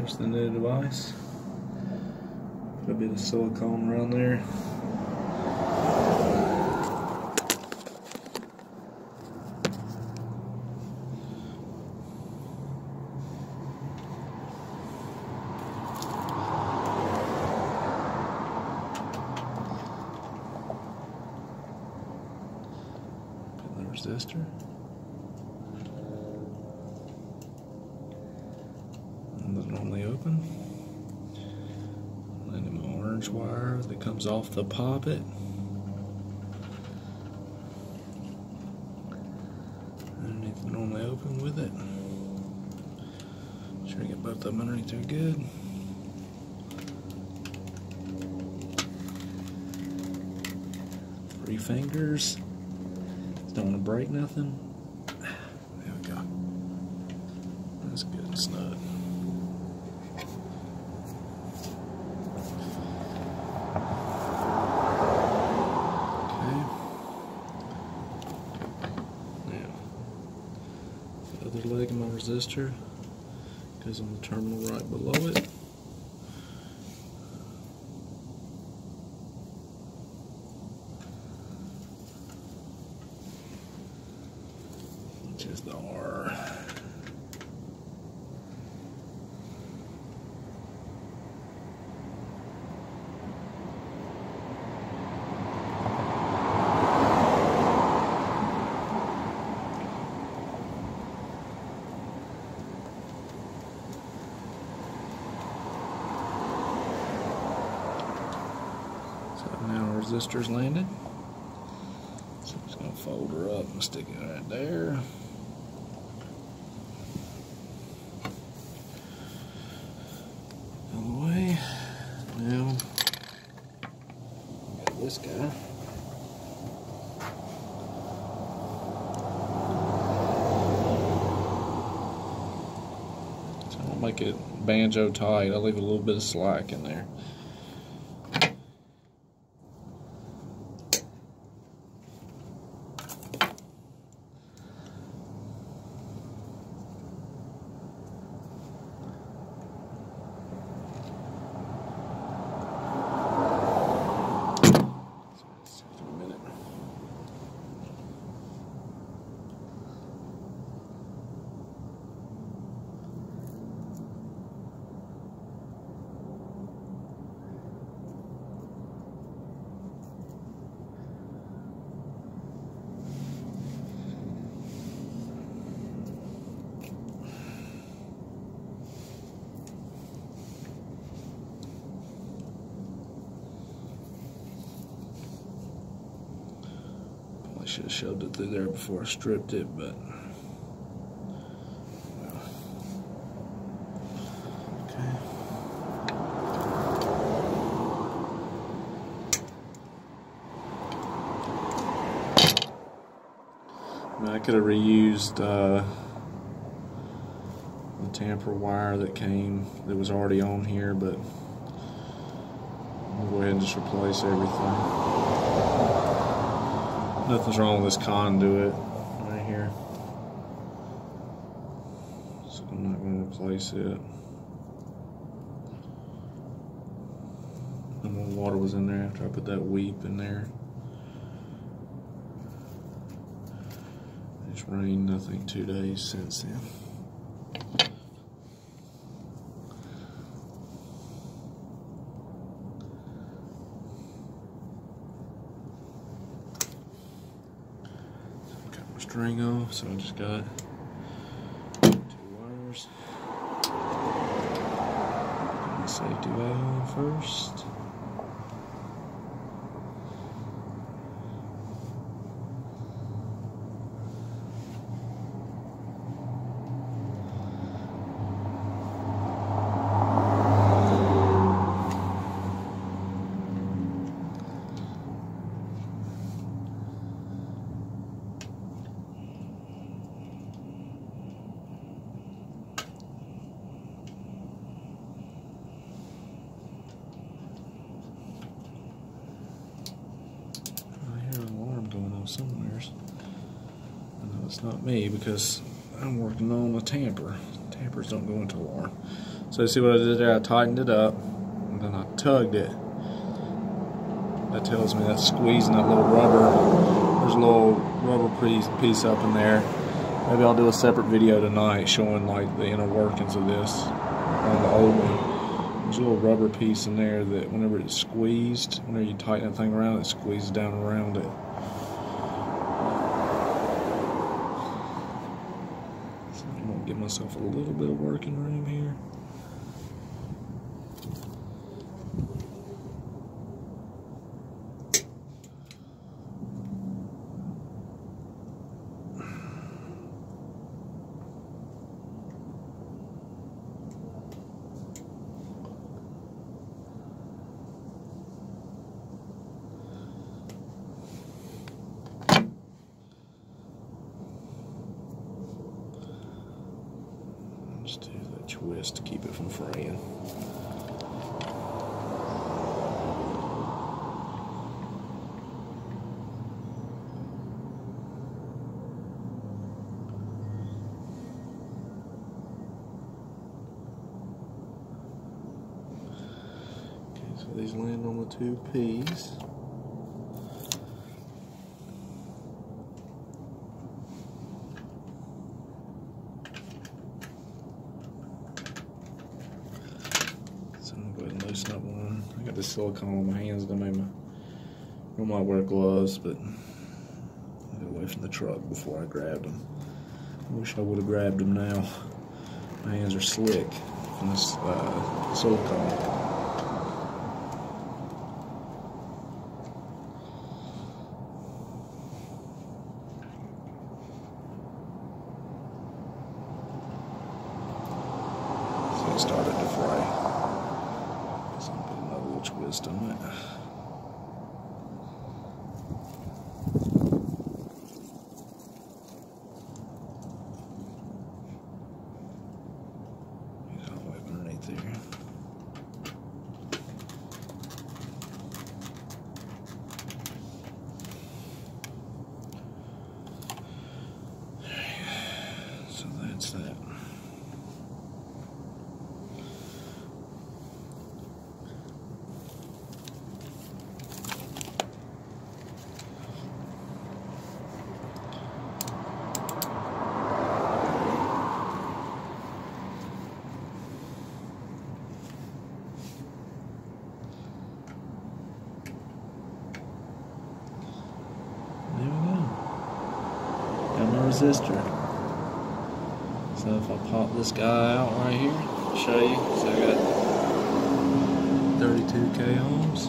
There's the new device. Put a bit of silicone around there. Put the resistor. And they're normally open. And then my orange wire that comes off the poppet. Underneath the normally open with it. Sure to get both of them underneath there good. Three fingers. Don't want to break nothing. There we go. That's good and snug. Other leg of my resistor goes on the terminal right below it. Which is the R. Now our resistor's landed. So I'm just going to fold her up and stick it right there. Out of the way. Now, got this guy. So I don't make it banjo tight. I'll leave a little bit of slack in there. I should have shoved it through there before I stripped it, but okay. I could have reused the tamper wire that was already on here, but I'll go ahead and just replace everything. Nothing's wrong with this conduit right here, so I'm not going to replace it. No more water was in there after I put that weep in there. It's rained nothing 2 days since then. String off, so I just got 2 wires. Put the safety valve on first. Somewheres. I know it's not me because I'm working on a tamper. Tampers don't go into alarm. So see what I did there? I tightened it up, and then I tugged it. That tells me that's squeezing that little rubber. There's a little rubber piece up in there. Maybe I'll do a separate video tonight showing like the inner workings of this on the old one. There's a little rubber piece in there that whenever it's squeezed, whenever you tighten that thing around, it squeezes down around it. So I'm gonna give myself a little bit of working room here. Just do that twist to keep it from fraying. Okay, so these land on the 2 P's. Loosen up one. I got this silicone on my hands. I might wear gloves, but I got away from the truck before I grabbed them. I wish I would have grabbed them now. My hands are slick from this silicone. So it started to fray. So I'm putting another little twist on it. Get all the way underneath there. So that's that. Resistor. So if I pop this guy out right here, I'll show you. So I got 32K ohms.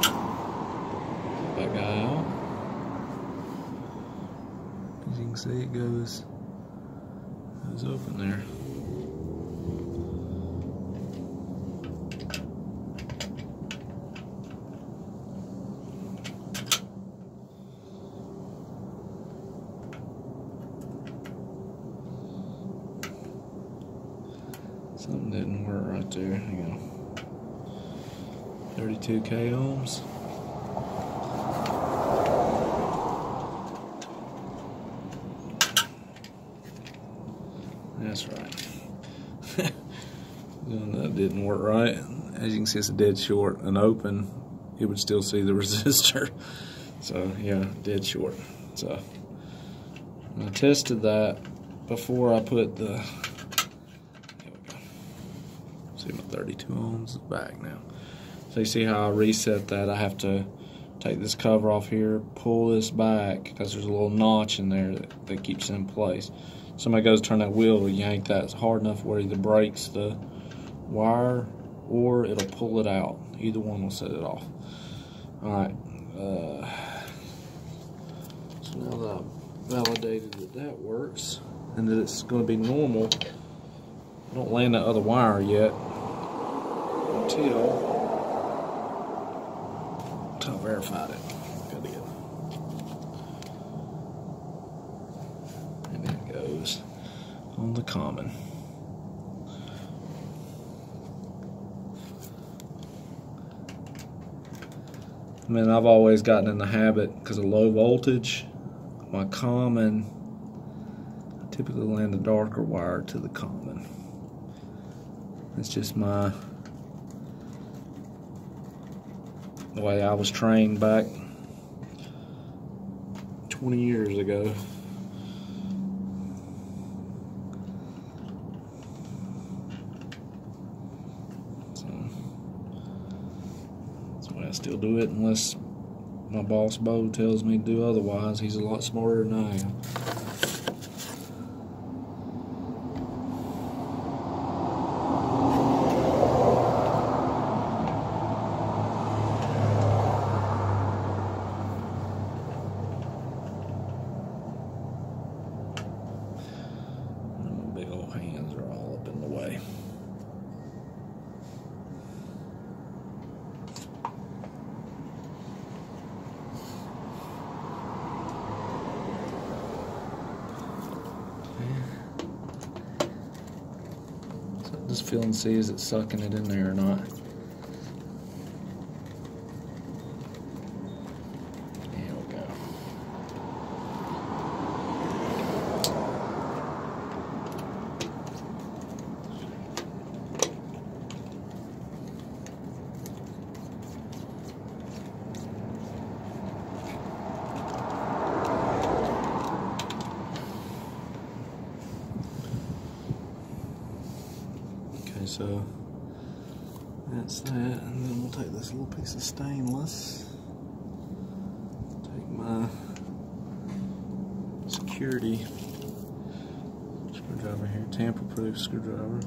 Pop that guy out. As you can see, it goes open there. Something didn't work right there. Hang on. 32K ohms. That's right. That didn't work right. As you can see, it's dead short. And open, it would still see the resistor. So yeah, dead short. So I tested that before I put the. See, my 32 ohms is back now. So you see how I reset that? I have to take this cover off here, pull this back, because there's a little notch in there that keeps it in place. Somebody goes to turn that wheel, will yank that hard enough where it either breaks the wire or it'll pull it out. Either one will set it off. Alright. So now that I've validated that works and that it's going to be normal, I don't land that other wire yet until I verified it. Good to go. And then it goes on the common. I mean, I've always gotten in the habit, because of low voltage, my common typically land the darker wire to the common. That's just the way I was trained back 20 years ago. So that's the way I still do it, unless my boss Bo tells me to do otherwise. He's a lot smarter than I am. Big old hands are all up in the way. So just feel and see, is it sucking it in there or not? There we go. Okay, so that's that, and then we'll take this little piece of stainless, take my security screwdriver here, tamper-proof screwdriver.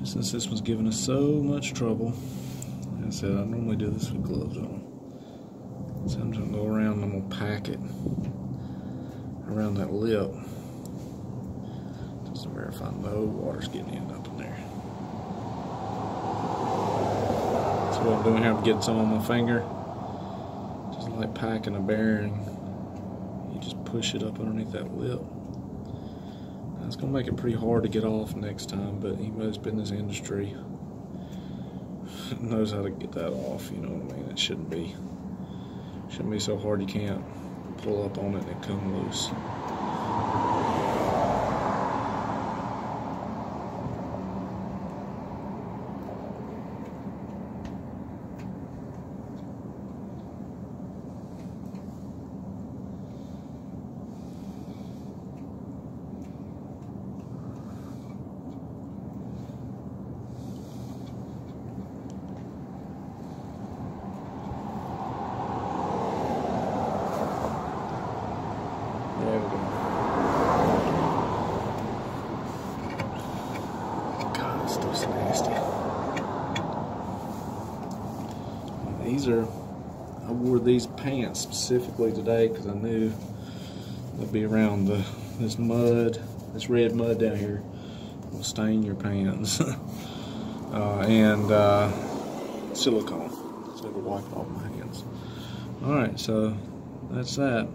Since this was giving us so much trouble, like I said, I normally do this with gloves on. So I'm just going to go around and I'm going to pack it around that lip just to verify no water's getting up in there. So what I'm doing here, I'm getting some on my finger, just like packing a bearing. You just push it up underneath that lip. It's going to make it pretty hard to get off next time, but anybody who's been in this industry knows how to get that off, you know what I mean? It shouldn't be so hard you can't pull up on it and it come loose. There we go. God, this stuff's nasty. I wore these pants specifically today because I knew they'd be around this mud, this red mud down here will stain your pants. and silicone, so it'll wipe it off my hands. Alright, so that's that.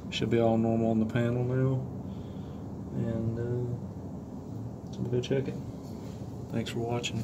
Should be all normal on the panel now, and so we'll go check it. Thanks for watching.